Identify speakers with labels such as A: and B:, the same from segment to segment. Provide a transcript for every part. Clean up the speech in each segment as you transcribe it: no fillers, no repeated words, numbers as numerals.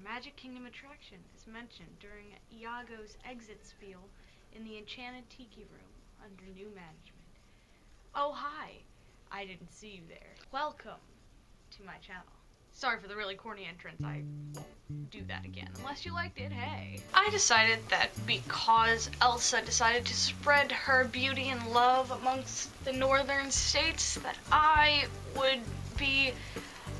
A: Magic Kingdom attraction is mentioned during Iago's exit spiel in the Enchanted Tiki Room under new management. Oh hi! I didn't see you there. Welcome to my channel. Sorry for the really corny entrance, I won't do that again. Unless you liked it, hey. I decided that because Elsa decided to spread her beauty and love amongst the northern states, that I would be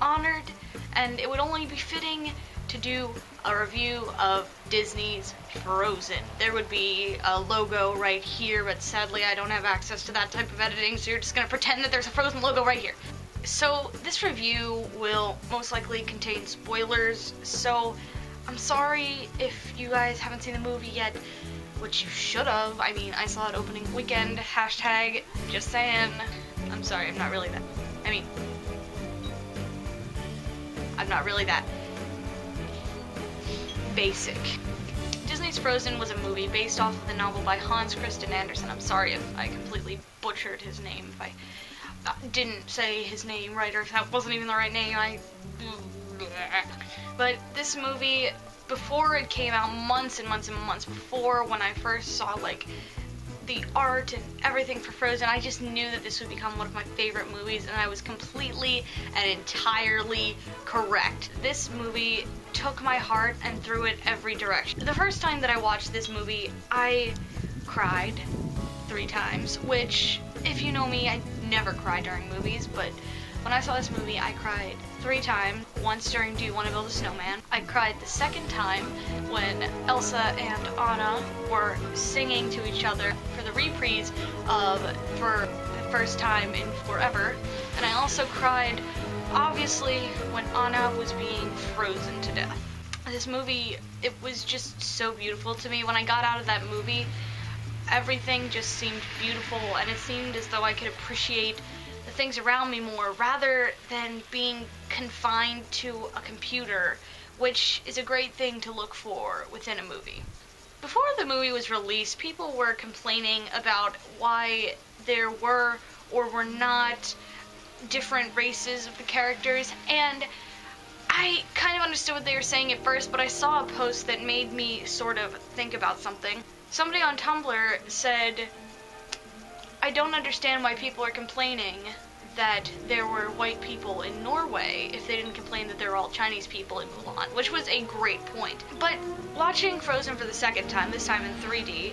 A: honored and it would only be fitting to do a review of Disney's Frozen. There would be a logo right here, but sadly I don't have access to that type of editing, so you're just gonna pretend that there's a Frozen logo right here. So this review will most likely contain spoilers, so I'm sorry if you guys haven't seen the movie yet, which you should have. I mean, I saw it opening weekend, hashtag just saying. I'm sorry, I'm not really that basic. Disney's Frozen was a movie based off of the novel by Hans Christian Andersen. I'm sorry if I completely butchered his name, if I didn't say his name right, or if that wasn't even the right name. But this movie, before it came out, months and months and months before, when I first saw like the art and everything for Frozen, I just knew that this would become one of my favorite movies, and I was completely and entirely correct. This movie took my heart and threw it every direction. The first time that I watched this movie, I cried 3 times, which, if you know me, I never cry during movies, but when I saw this movie, I cried 3 times. Once during Do You Want to Build a Snowman. I cried the second time when Elsa and Anna were singing to each other for the reprise of For the First Time in Forever. And I also cried, obviously, when Anna was being frozen to death. This movie, it was just so beautiful to me. When I got out of that movie, everything just seemed beautiful, and it seemed as though I could appreciate the things around me more, rather than being confined to a computer, which is a great thing to look for within a movie. Before the movie was released, people were complaining about why there were or were not different races of the characters, and I kind of understood what they were saying at first, but I saw a post that made me sort of think about something. Somebody on Tumblr said, I don't understand why people are complaining that there were white people in Norway if they didn't complain that there were all Chinese people in Mulan, which was a great point. But watching Frozen for the second time, this time in 3D,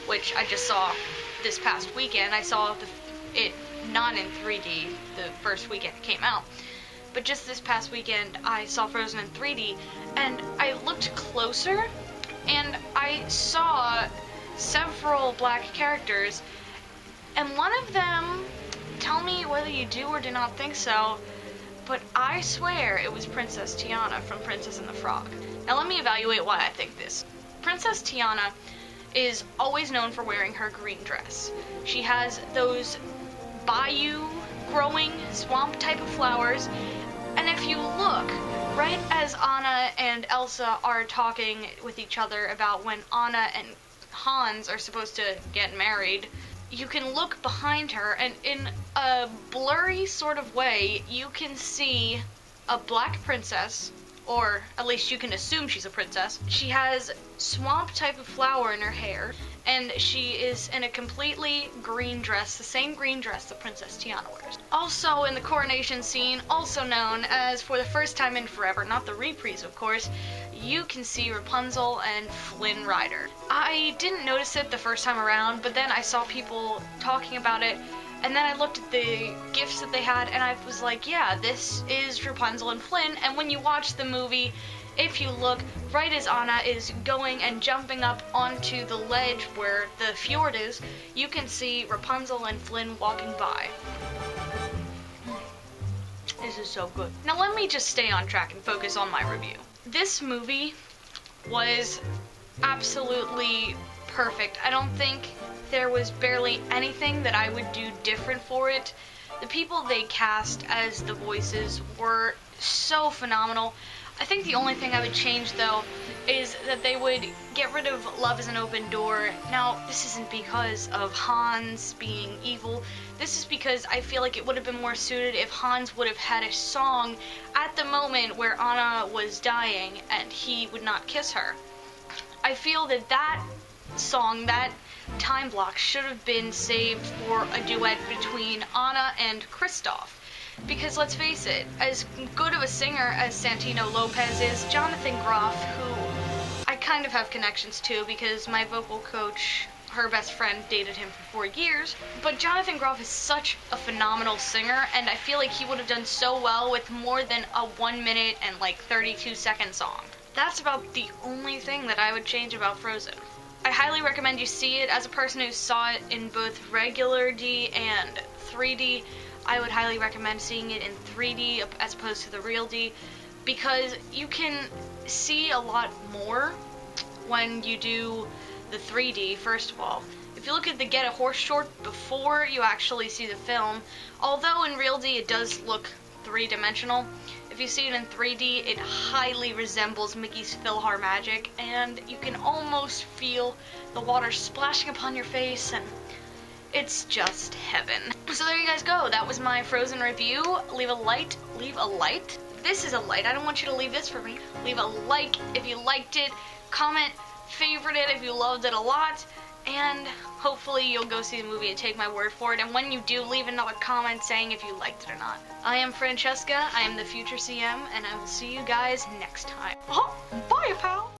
A: which I just saw this past weekend, I saw it not in 3D the first weekend it came out, but just this past weekend I saw Frozen in 3D, and I looked closer and I saw several black characters, and one of them, tell me whether you do or do not think so, but I swear it was Princess Tiana from Princess and the Frog. Now let me evaluate why I think this. Princess Tiana is always known for wearing her green dress. She has those bayou growing swamp type of flowers, and if you look, right as Anna and Elsa are talking with each other about when Anna and Hans are supposed to get married, you can look behind her, and in a blurry sort of way, you can see a black princess, or at least you can assume she's a princess. She has swamp type of flower in her hair, and she is in a completely green dress, the same green dress that Princess Tiana wears. Also in the coronation scene, also known as For the First Time in Forever, not the reprise of course, you can see Rapunzel and Flynn Rider. I didn't notice it the first time around, but then I saw people talking about it, and then I looked at the gifts that they had, and I was like, yeah, this is Rapunzel and Flynn. And when you watch the movie, if you look, right as Anna is going and jumping up onto the ledge where the fjord is, you can see Rapunzel and Flynn walking by. This is so good. Now let me just stay on track and focus on my review. This movie was absolutely perfect. I don't think there was barely anything that I would do different for it. The people they cast as the voices were so phenomenal. I think the only thing I would change, though, is that they would get rid of Love is an Open Door. Now, this isn't because of Hans being evil. This is because I feel like it would have been more suited if Hans would have had a song at the moment where Anna was dying and he would not kiss her. I feel that that song, that time block, should have been saved for a duet between Anna and Christoph. Because let's face it, as good of a singer as Santino Lopez is, Jonathan Groff, who I kind of have connections to because my vocal coach, her best friend, dated him for 4 years, but Jonathan Groff is such a phenomenal singer, and I feel like he would have done so well with more than a 1 minute and 32-second song. That's about the only thing that I would change about Frozen. I highly recommend you see it. As a person who saw it in both regular D and 3D, I would highly recommend seeing it in 3D as opposed to the real D, because you can see a lot more when you do the 3D, first of all. If you look at the Get a Horse short before you actually see the film, although in real D it does look three-dimensional, if you see it in 3D, it highly resembles Mickey's PhilharMagic, and you can almost feel the water splashing upon your face, and it's just heaven. So there you guys go. That was my Frozen review. Leave a light. This is a light. I don't want you to leave this for me. Leave a like if you liked it. Comment, favorite it if you loved it a lot. And hopefully you'll go see the movie and take my word for it. And when you do, leave another comment saying if you liked it or not. I am Francesca. I am the future CM, and I will see you guys next time. Oh, bye, pal.